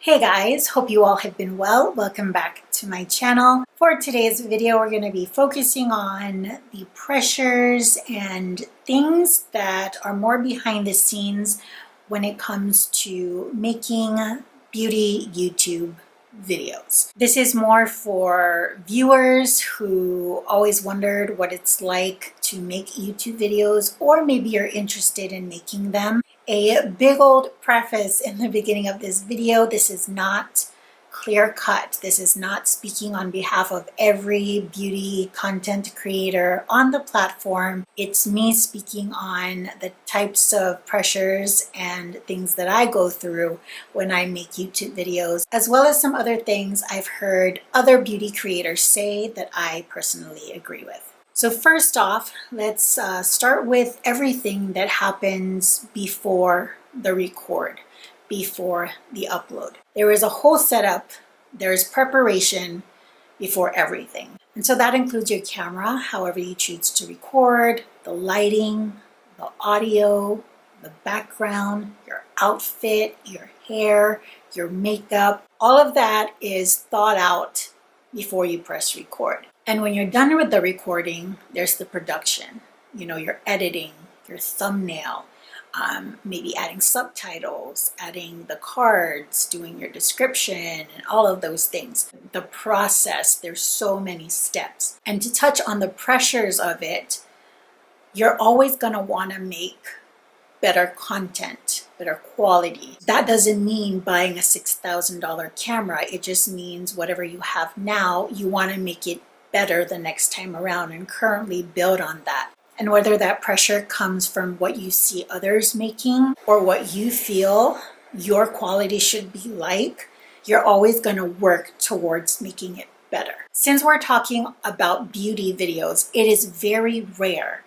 Hey guys, hope you all have been well. Welcome back to my channel. For today's video, we're going to be focusing on the pressures and things that are more behind the scenes when it comes to making beauty YouTube videos. This is more for viewers who always wondered what it's like to make YouTube videos, or maybe you're interested in making them. A big old preface in the beginning of this video: this is not clear cut. This is not speaking on behalf of every beauty content creator on the platform. It's me speaking on the types of pressures and things that I go through when I make YouTube videos, as well as some other things I've heard other beauty creators say that I personally agree with. So first off, let's start with everything that happens before the record, before the upload. There is a whole setup, there's preparation before everything. And so that includes your camera, however you choose to record, the lighting, the audio, the background, your outfit, your hair, your makeup. All of that is thought out before you press record. And when you're done with the recording, there's the production. You know, your editing, your thumbnail, maybe adding subtitles, adding the cards, doing your description, and all of those things. The process, there's so many steps. And to touch on the pressures of it, you're always going to want to make better content, better quality. That doesn't mean buying a $6,000 camera. It just means whatever you have now, you want to make it better the next time around and currently build on that. And whether that pressure comes from what you see others making or what you feel your quality should be like, you're always going to work towards making it better. Since we're talking about beauty videos, it is very rare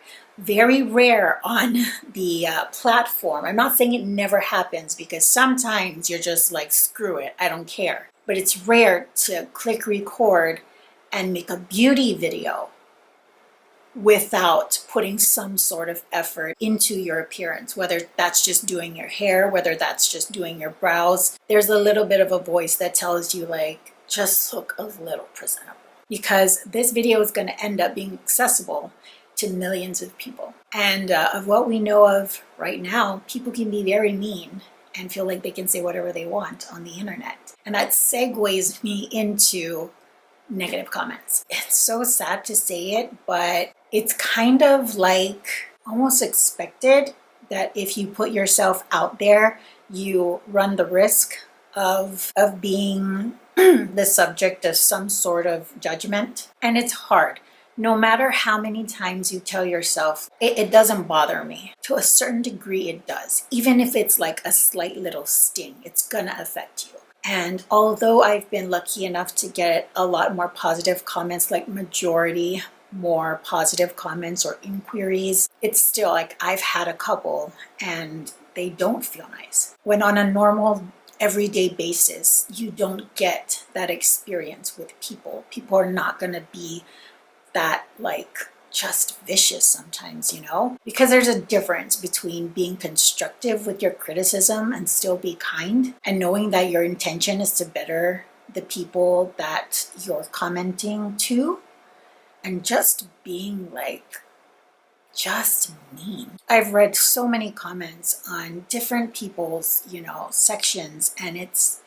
on the platform. I'm not saying it never happens, because sometimes you're just like, screw it, I don't care. But it's rare to click record and make a beauty video without putting some sort of effort into your appearance, whether that's just doing your hair, whether that's just doing your brows. There's a little bit of a voice that tells you, like, just look a little presentable, because this video is going to end up being accessible to millions of people. And of what we know of right now, people can be very mean and feel like they can say whatever they want on the internet. And that segues me into negative comments. It's so sad to say it, but it's kind of like almost expected that if you put yourself out there, you run the risk of being the subject of some sort of judgment. And it's hard. No matter how many times you tell yourself, it doesn't bother me. To a certain degree, it does. Even if it's like a slight little sting, it's gonna affect you. And although I've been lucky enough to get a lot more positive comments, like majority more positive comments or inquiries, it's still like I've had a couple and they don't feel nice. When on a normal everyday basis, you don't get that experience with people. People are not going to be that like just vicious sometimes, you know, because there's a difference between being constructive with your criticism and still be kind, and knowing that your intention is to better the people that you're commenting to, and just being like just mean. I've read so many comments on different people's, you know, sections, and it's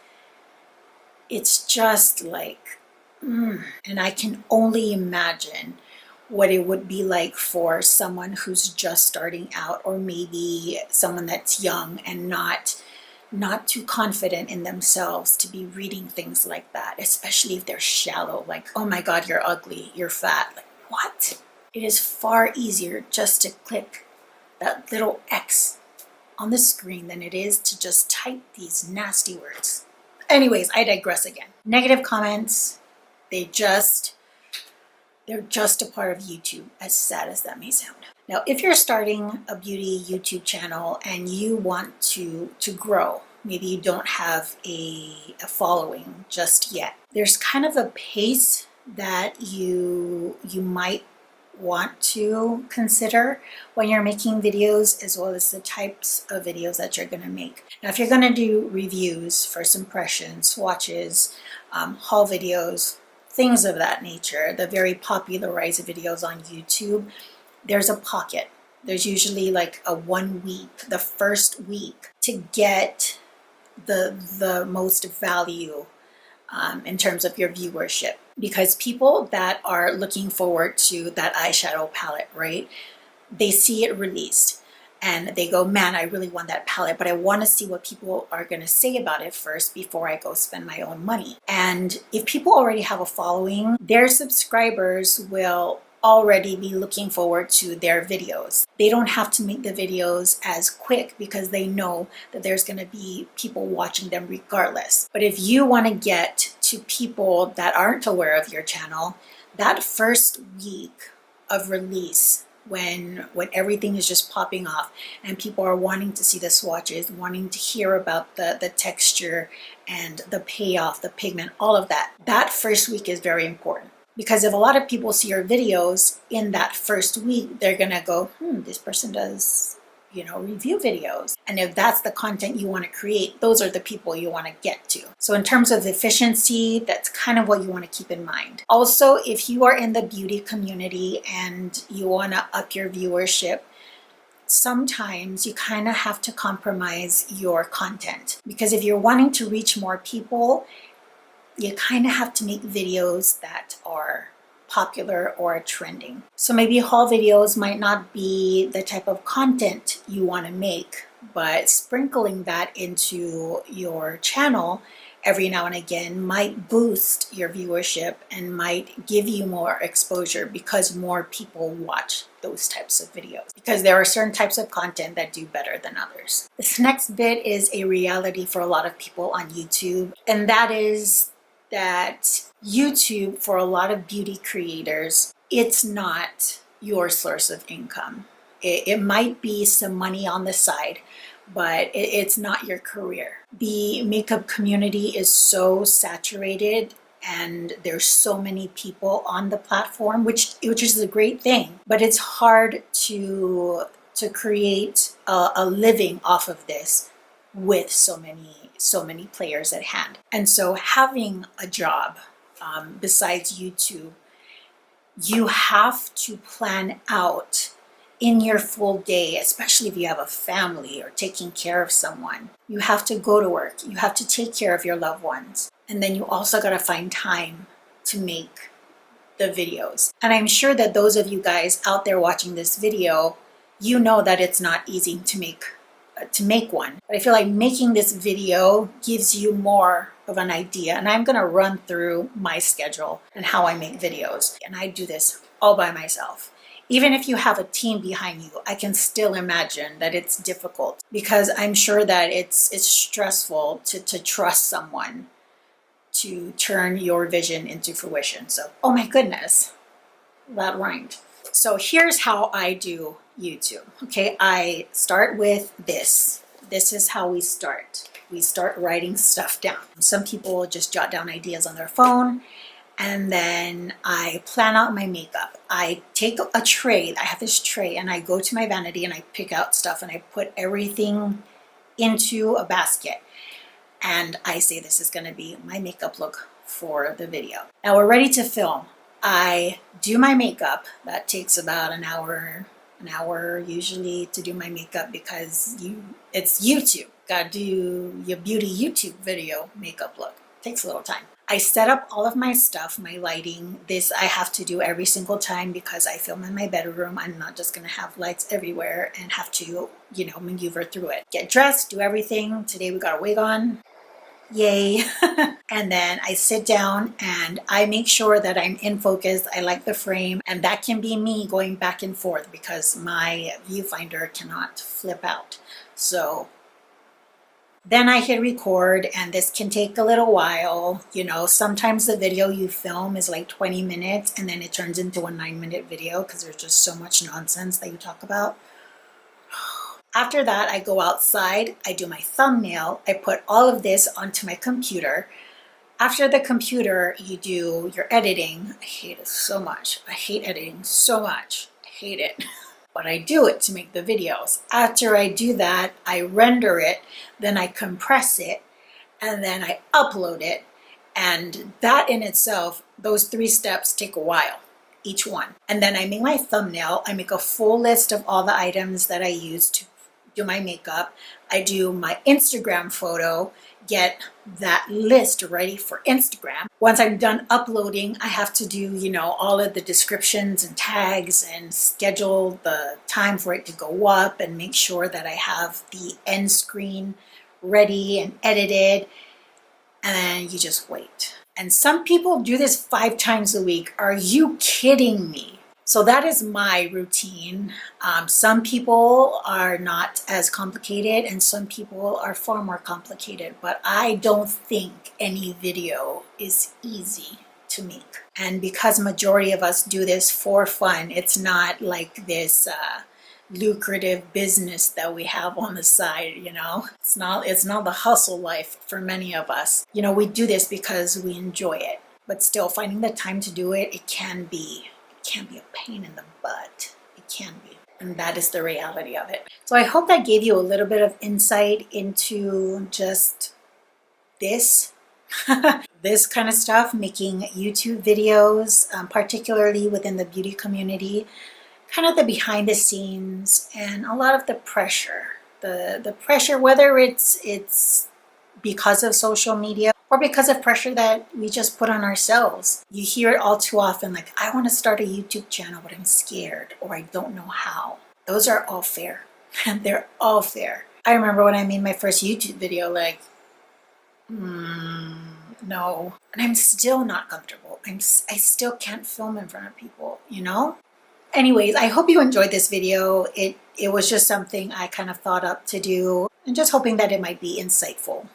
just like and I can only imagine what it would be like for someone who's just starting out, or maybe someone that's young and not too confident in themselves, to be reading things like that, especially if they're shallow, like, oh my God, you're ugly, you're fat. Like, what? It is far easier just to click that little X on the screen than it is to just type these nasty words. Anyways, I digress again. Negative comments, they're just a part of YouTube, as sad as that may sound. Now, if you're starting a beauty YouTube channel and you want to grow, maybe you don't have a following just yet, there's kind of a pace that you might want to consider when you're making videos, as well as the types of videos that you're going to make. Now, if you're going to do reviews, first impressions, swatches, haul videos, things of that nature, the very popularized videos on YouTube, there's a pocket. There's usually like a 1 week, the first week, to get the most value in terms of your viewership, because people that are looking forward to that eyeshadow palette, right, they see it released and they go, man, I really want that palette, but I want to see what people are going to say about it first before I go spend my own money. And if people already have a following, their subscribers will already be looking forward to their videos. They don't have to make the videos as quick because they know that there's going to be people watching them regardless. But if you want to get to people that aren't aware of your channel, that first week of release, when everything is just popping off and people are wanting to see the swatches, wanting to hear about the texture and the payoff, the pigment, all of that, that first week is very important. Because if a lot of people see your videos in that first week, they're gonna go, this person does, review videos. And if that's the content you want to create, those are the people you want to get to. So in terms of efficiency, that's kind of what you want to keep in mind. Also, if you are in the beauty community and you want to up your viewership, sometimes you kind of have to compromise your content. Because if you're wanting to reach more people, you kind of have to make videos that are popular or trending. So maybe haul videos might not be the type of content you want to make, but sprinkling that into your channel every now and again might boost your viewership and might give you more exposure because more people watch those types of videos, because there are certain types of content that do better than others. This next bit is a reality for a lot of people on YouTube, and that is that YouTube, for a lot of beauty creators, it's not your source of income. It might be some money on the side, but it's not your career. The makeup community is so saturated and there's so many people on the platform, which is a great thing, but it's hard to create a living off of this with so many players at hand. And so having a job besides YouTube, you have to plan out in your full day, especially if you have a family or taking care of someone. You have to go to work, you have to take care of your loved ones, and then you also got to find time to make the videos. And I'm sure that those of you guys out there watching this video, you know that it's not easy to make one. But I feel like making this video gives you more of an idea. And I'm gonna run through my schedule and how I make videos. And I do this all by myself. Even if you have a team behind you, I can still imagine that it's difficult, because I'm sure that it's stressful to trust someone to turn your vision into fruition. So, oh my goodness, that rhymed. So here's how I do YouTube. Okay, I start with this. This is how we start. We start writing stuff down. Some people just jot down ideas on their phone, and then I plan out my makeup. I take a tray. I have this tray, and I go to my vanity and I pick out stuff and I put everything into a basket. And I say, this is gonna be my makeup look for the video. Now we're ready to film. I do my makeup. That takes about an hour usually to do my makeup, because it's YouTube. Gotta do your beauty YouTube video makeup look. Takes a little time. I set up all of my stuff, my lighting. This I have to do every single time because I film in my bedroom. I'm not just gonna have lights everywhere and have to, maneuver through it. Get dressed, do everything. Today we got a wig on. Yay. And then I sit down and I make sure that I'm in focus. I like the frame, and that can be me going back and forth because my viewfinder cannot flip out. So then I hit record, and this can take a little while. Sometimes the video you film is like 20 minutes and then it turns into a 9-minute video because there's just so much nonsense that you talk about. After that, I go outside, I do my thumbnail, I put all of this onto my computer, After the computer, you do your editing. I hate it so much. I hate editing so much. I hate it. But I do it to make the videos. After I do that, I render it, then I compress it, and then I upload it. And that in itself, those 3 steps take a while, each one. And then I make my thumbnail. I make a full list of all the items that I use to do my makeup. I do my Instagram photo, get that list ready for Instagram. Once I'm done uploading, I have to do, all of the descriptions and tags and schedule the time for it to go up and make sure that I have the end screen ready and edited. And then you just wait. And some people do this 5 times a week. Are you kidding me? So that is my routine. Some people are not as complicated and some people are far more complicated, but I don't think any video is easy to make. And because majority of us do this for fun, it's not like this lucrative business that we have on the side, It's not the hustle life for many of us. We do this because we enjoy it, but still finding the time to do it, it can be a pain in the butt. It can be. And that is the reality of it. So I hope that gave you a little bit of insight into just this this kind of stuff, making YouTube videos, particularly within the beauty community, kind of the behind the scenes and a lot of the pressure, the pressure, whether it's because of social media or because of pressure that we just put on ourselves. You hear it all too often, like, I want to start a YouTube channel, but I'm scared or I don't know how. Those are all fair. They're all fair. I remember when I made my first YouTube video, like, no. And I'm still not comfortable. I still can't film in front of people, Anyways, I hope you enjoyed this video. It was just something I kind of thought up to do, and just hoping that it might be insightful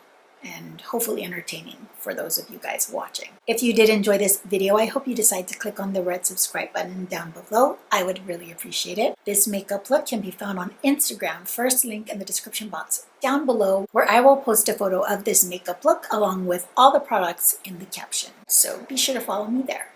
and hopefully entertaining for those of you guys watching. If you did enjoy this video, I hope you decide to click on the red subscribe button down below. I would really appreciate it. This makeup look can be found on Instagram, first link in the description box down below, where I will post a photo of this makeup look along with all the products in the caption. So be sure to follow me there.